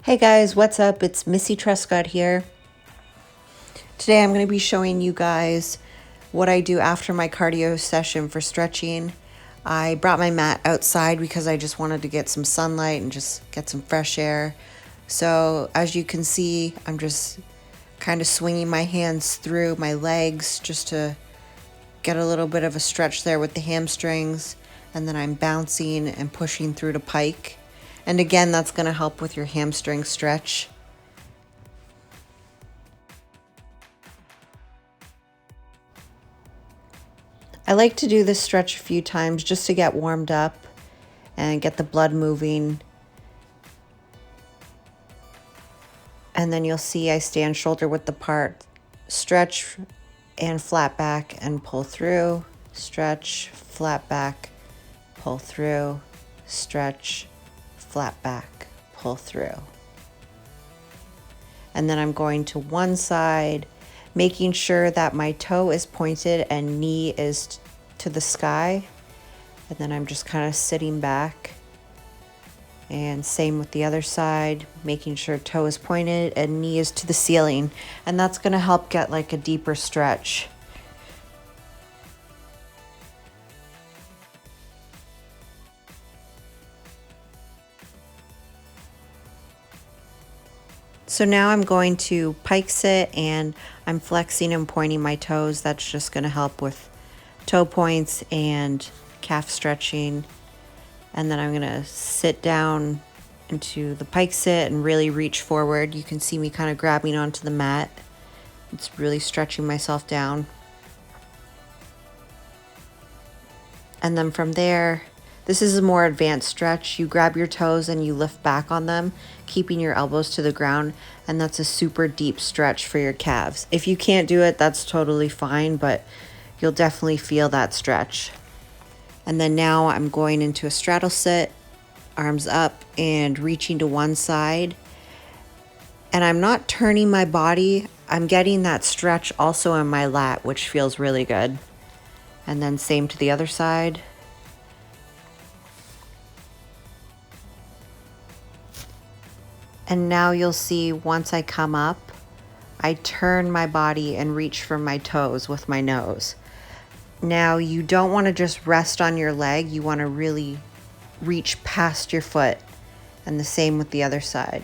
Hey guys, what's up? It's Missy Trescott here. Today I'm going to be showing you guys what I do after my cardio session for stretching. I brought my mat outside because I just wanted to get some sunlight and just get some fresh air. So as you can see, I'm just kind of swinging my hands through my legs just to get a little bit of a stretch there with the hamstrings. And then I'm bouncing and pushing through to pike. And again, that's going to help with your hamstring stretch. I like to do this stretch a few times just to get warmed up and get the blood moving. And then you'll see I stand shoulder width apart, stretch and flat back and pull through, stretch, flat back, pull through, stretch, flat back, pull through. And then I'm going to one side, making sure that my toe is pointed and knee is to the sky. And then I'm just kind of sitting back. And same with the other side, making sure toe is pointed and knee is to the ceiling. And that's going to help get like a deeper stretch. So now I'm going to pike sit and I'm flexing and pointing my toes. That's just going to help with toe points and calf stretching. And then I'm going to sit down into the pike sit and really reach forward. You can see me kind of grabbing onto the mat. It's really stretching myself down. And then from there, this is a more advanced stretch. You grab your toes and you lift back on them, keeping your elbows to the ground. And that's a super deep stretch for your calves. If you can't do it, that's totally fine, but you'll definitely feel that stretch. And then now I'm going into a straddle sit, arms up and reaching to one side. And I'm not turning my body. I'm getting that stretch also in my lat, which feels really good. And then same to the other side. And now you'll see once I come up, I turn my body and reach for my toes with my nose. Now you don't want to just rest on your leg. You want to really reach past your foot. And the same with the other side.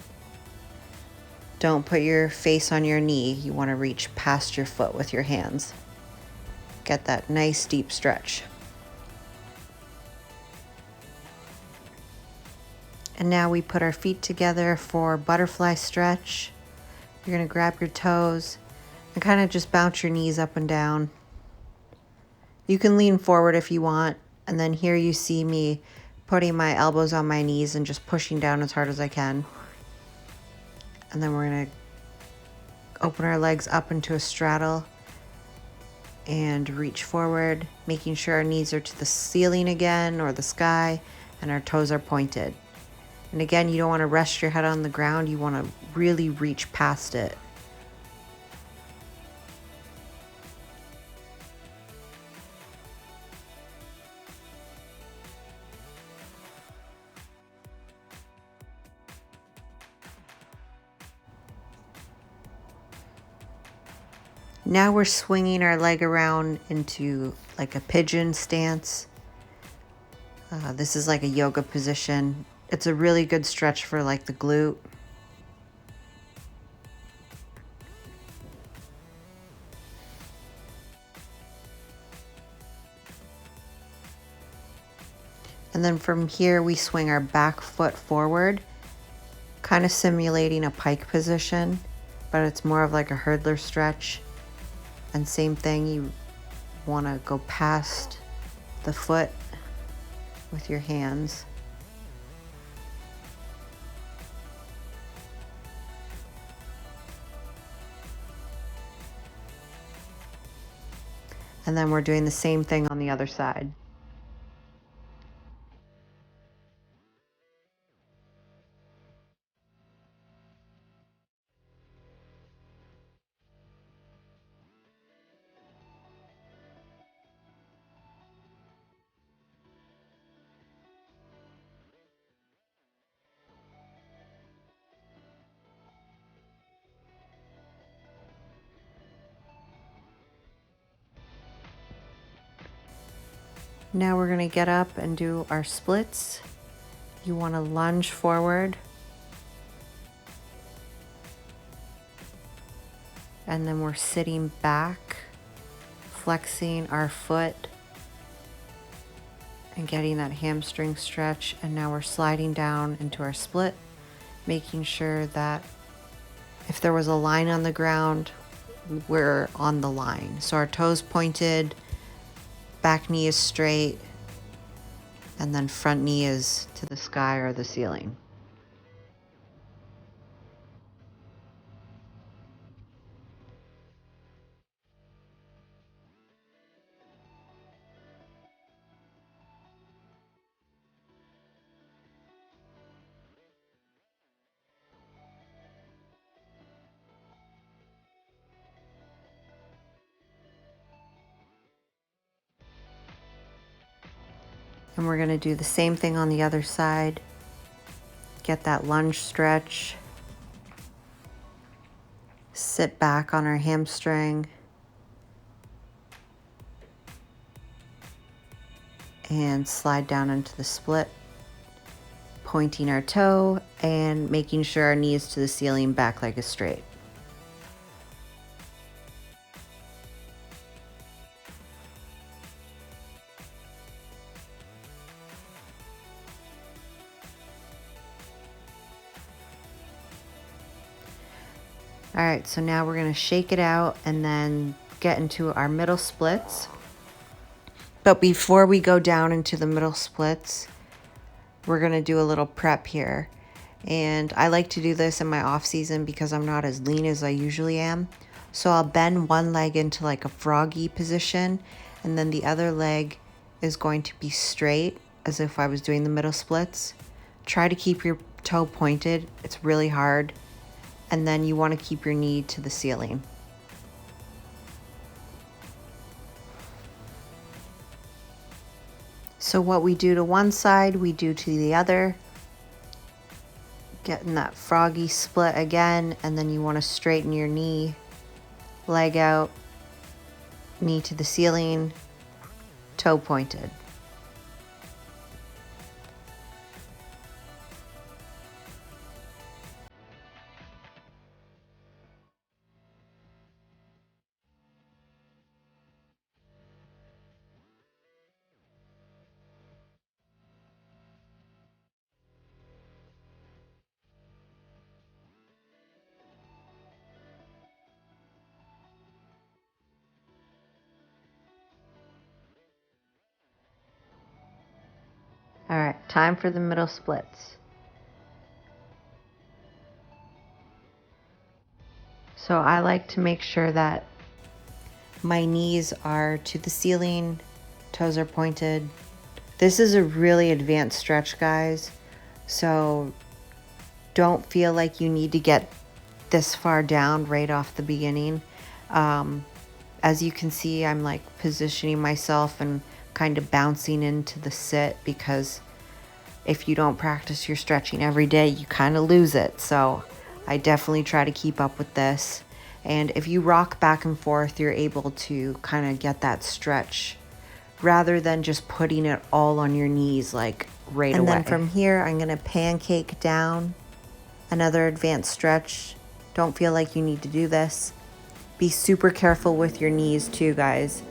Don't put your face on your knee. You want to reach past your foot with your hands. Get that nice deep stretch. And now we put our feet together for butterfly stretch. You're going to grab your toes and kind of just bounce your knees up and down. You can lean forward if you want. And then here you see me putting my elbows on my knees and just pushing down as hard as I can. And then we're going to open our legs up into a straddle and reach forward, making sure our knees are to the ceiling again or the sky and our toes are pointed. And again, you don't want to rest your head on the ground. You want to really reach past it. Now we're swinging our leg around into like a pigeon stance. This is like a yoga position. It's a really good stretch for like the glute. And then from here, we swing our back foot forward, kind of simulating a pike position, but it's more of like a hurdler stretch. And same thing, you want to go past the foot with your hands. And then we're doing the same thing on the other side. Now we're going to get up and do our splits. You want to lunge forward. And then we're sitting back, flexing our foot and getting that hamstring stretch. And now we're sliding down into our split, making sure that if there was a line on the ground, we're on the line. So our toes pointed, back knee is straight, and then front knee is to the sky or the ceiling. And we're going to do the same thing on the other side. Get that lunge stretch. Sit back on our hamstring. And slide down into the split. Pointing our toe and making sure our knee is to the ceiling, back leg is straight. All right, so now we're gonna shake it out and then get into our middle splits. But before we go down into the middle splits, we're gonna do a little prep here. And I like to do this in my off season because I'm not as lean as I usually am. So I'll bend one leg into like a froggy position, and then the other leg is going to be straight as if I was doing the middle splits. Try to keep your toe pointed. It's really hard. And then you want to keep your knee to the ceiling. So what we do to one side, we do to the other. Getting that froggy split again, and then you want to straighten your knee, leg out, knee to the ceiling, toe pointed. All right, time for the middle splits. So I like to make sure that my knees are to the ceiling, toes are pointed. This is a really advanced stretch, guys. So don't feel like you need to get this far down right off the beginning. As you can see, I'm like positioning myself and kind of bouncing into the sit, because if you don't practice your stretching every day, you kind of lose it. So I definitely try to keep up with this. And if you rock back and forth, you're able to kind of get that stretch rather than just putting it all on your knees like right away. And then from here, I'm going to pancake down. Another advanced stretch. Don't feel like you need to do this. Be super careful with your knees too, guys.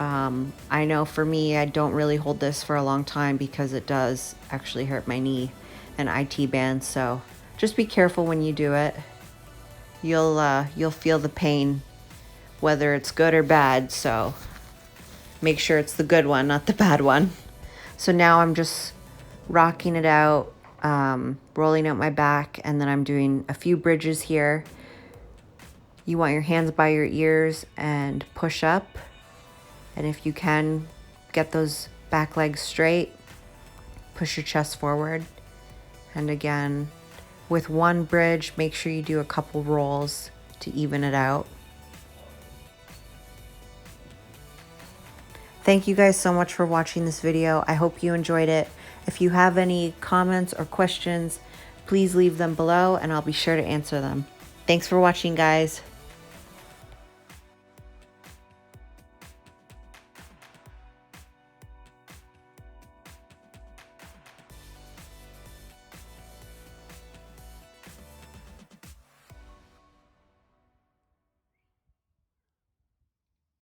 I know for me, I don't really hold this for a long time because it does actually hurt my knee and IT band. So just be careful when you do it. You'll feel the pain, whether it's good or bad. So make sure it's the good one, not the bad one. So now I'm just rocking it out, rolling out my back, and then I'm doing a few bridges here. You want your hands by your ears and push up. And if you can, get those back legs straight. Push your chest forward. And again, with one bridge, make sure you do a couple rolls to even it out. Thank you guys so much for watching this video. I hope you enjoyed it. If you have any comments or questions, please leave them below and I'll be sure to answer them. Thanks for watching, guys.